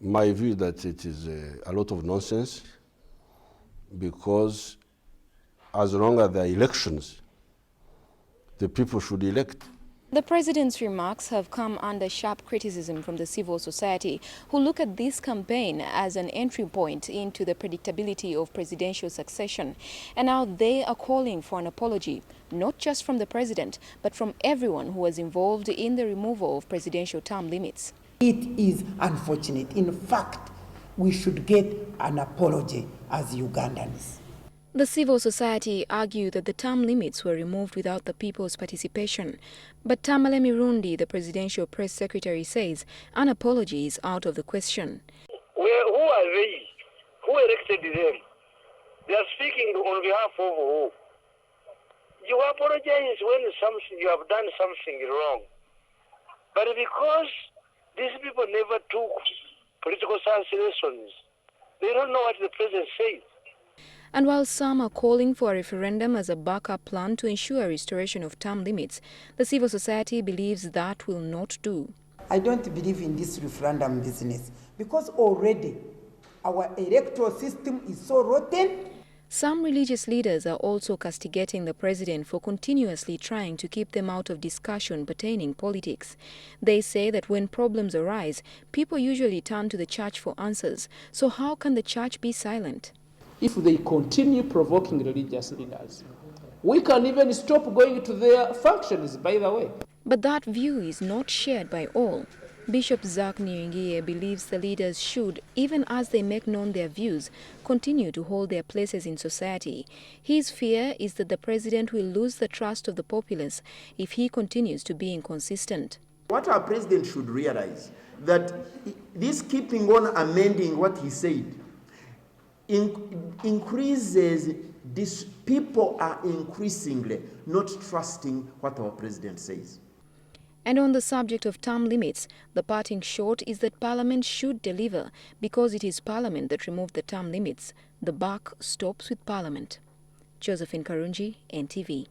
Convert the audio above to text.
My view is that it is a lot of nonsense, because as long as there are elections, the people should elect. The president's remarks have come under sharp criticism from the civil society, who look at this campaign as an entry point into the predictability of presidential succession. And now they are calling for an apology, not just from the president, but from everyone who was involved in the removal of presidential term limits. It is unfortunate. In fact, we should get an apology as Ugandans. The civil society argued that the term limits were removed without the people's participation. But Tamale Mirundi, the presidential press secretary, says an apology is out of the question. Who are they? Who elected them? They are speaking on behalf of who? You apologize when you have done something wrong. But because these people never took political science lessons, they don't know what the president says. And while some are calling for a referendum as a backup plan to ensure restoration of term limits, the civil society believes that will not do. I don't believe in this referendum business, because already our electoral system is so rotten. Some religious leaders are also castigating the president for continuously trying to keep them out of discussion pertaining politics. They say that when problems arise, people usually turn to the church for answers. So how can the church be silent? If they continue provoking religious leaders, we can even stop going to their functions, by the way. But that view is not shared by all. Bishop Zach Nyingie believes the leaders should, even as they make known their views, continue to hold their places in society. His fear is that the president will lose the trust of the populace if he continues to be inconsistent. What our president should realize, that this keeping on amending what he said increases this. People are increasingly not trusting what our president says. And on the subject of term limits, the parting shot is that Parliament should deliver, because it is Parliament that removed the term limits. The buck stops with Parliament. Josephine Karunji, NTV.